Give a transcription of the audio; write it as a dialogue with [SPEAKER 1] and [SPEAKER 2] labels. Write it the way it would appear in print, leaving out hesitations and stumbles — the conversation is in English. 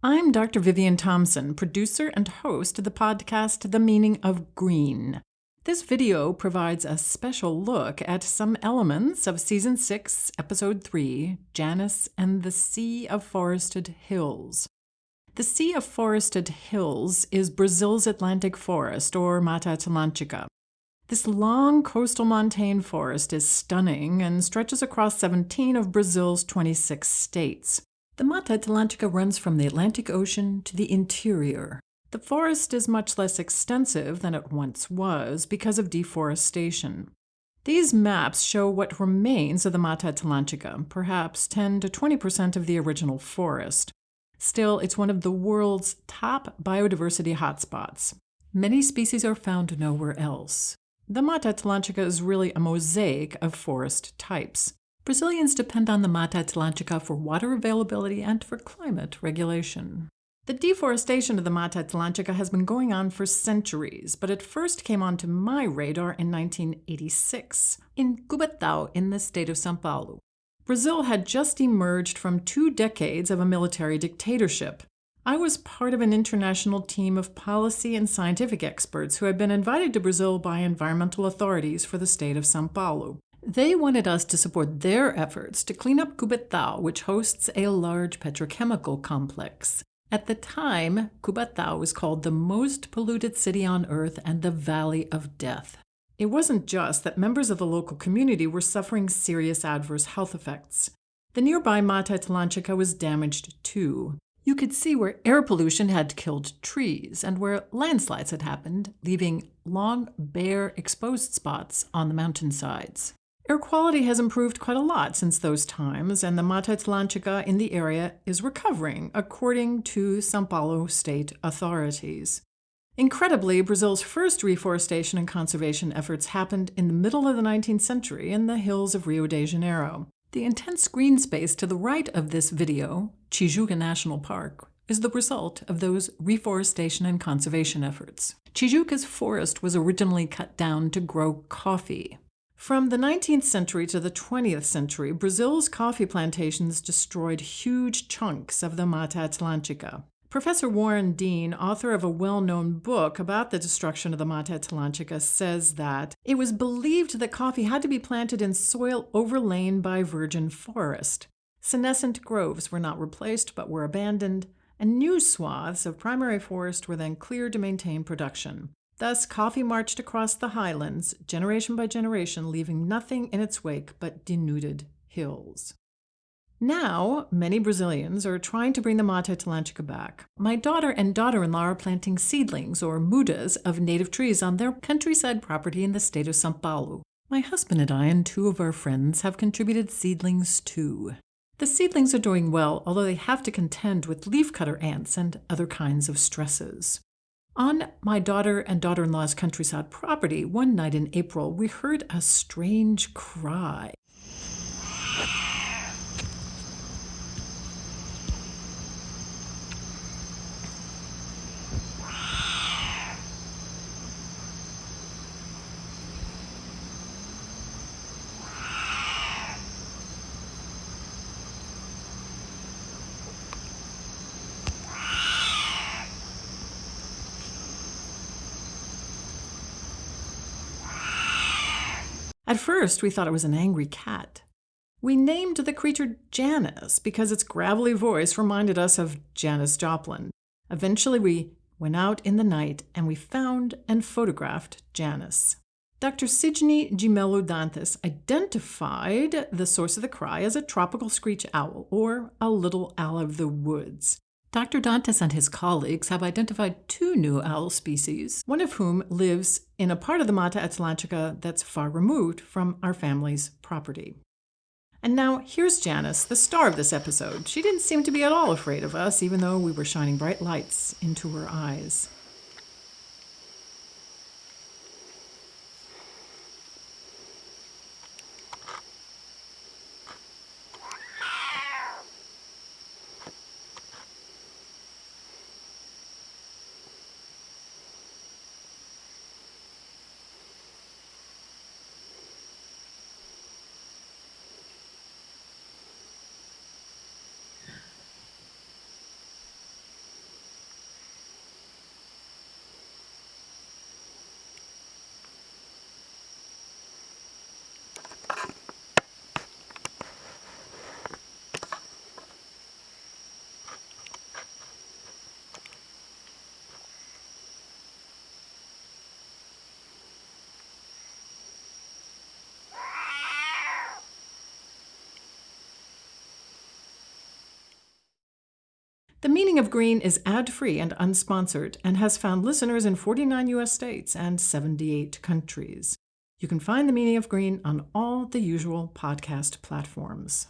[SPEAKER 1] I'm Dr. Vivian Thompson, producer and host of the podcast The Meaning of Green. This video provides a special look at some elements of Season 6, Episode 3, Janis and the Sea of Forested Hills. The Sea of Forested Hills is Brazil's Atlantic forest, or Mata Atlântica. This long coastal montane forest is stunning and stretches across 17 of Brazil's 26 states. The Mata Atlântica runs from the Atlantic Ocean to the interior. The forest is much less extensive than it once was because of deforestation. These maps show what remains of the Mata Atlântica, perhaps 10 to 20% of the original forest. Still, it's one of the world's top biodiversity hotspots. Many species are found nowhere else. The Mata Atlântica is really a mosaic of forest types. Brazilians depend on the Mata Atlântica for water availability and for climate regulation. The deforestation of the Mata Atlântica has been going on for centuries, but it first came onto my radar in 1986 in Cubatão in the state of São Paulo. Brazil had just emerged from 2 decades of a military dictatorship. I was part of an international team of policy and scientific experts who had been invited to Brazil by environmental authorities for the state of São Paulo. They wanted us to support their efforts to clean up Cubatão, which hosts a large petrochemical complex. At the time, Cubatão was called the most polluted city on Earth and the Valley of Death. It wasn't just that members of the local community were suffering serious adverse health effects. The nearby Mata Atlântica was damaged too. You could see where air pollution had killed trees and where landslides had happened, leaving long, bare, exposed spots on the mountainsides. Air quality has improved quite a lot since those times, and the Mata Atlântica in the area is recovering, according to São Paulo state authorities. Incredibly, Brazil's first reforestation and conservation efforts happened in the middle of the 19th century in the hills of Rio de Janeiro. The intense green space to the right of this video, Tijuca National Park, is the result of those reforestation and conservation efforts. Tijuca's forest was originally cut down to grow coffee. From the 19th century to the 20th century, Brazil's coffee plantations destroyed huge chunks of the Mata Atlântica. Professor Warren Dean, author of a well-known book about the destruction of the Mata Atlântica, says that it was believed that coffee had to be planted in soil overlain by virgin forest. Senescent groves were not replaced but were abandoned, and new swaths of primary forest were then cleared to maintain production. Thus, coffee marched across the highlands, generation by generation, leaving nothing in its wake but denuded hills. Now, many Brazilians are trying to bring the Mata Atlântica back. My daughter and daughter-in-law are planting seedlings, or mudas, of native trees on their countryside property in the state of São Paulo. My husband and I and 2 of our friends have contributed seedlings too. The seedlings are doing well, although they have to contend with leafcutter ants and other kinds of stresses. On my daughter and daughter-in-law's countryside property, one night in April, we heard a strange cry. At first, we thought it was an angry cat. We named the creature Janis because its gravelly voice reminded us of Janis Joplin. Eventually, we went out in the night and we found and photographed Janis. Dr. Sidney de Melo Dantas identified the source of the cry as a tropical screech owl, or a little owl of the woods. Dr. Dantas and his colleagues have identified 2 new owl species, one of whom lives in a part of the Mata Atlântica that's far removed from our family's property. And now here's Janis, the star of this episode. She didn't seem to be at all afraid of us, even though we were shining bright lights into her eyes. Meaning of Green is ad-free and unsponsored and has found listeners in 49 U.S. states and 78 countries. You can find The Meaning of Green on all the usual podcast platforms.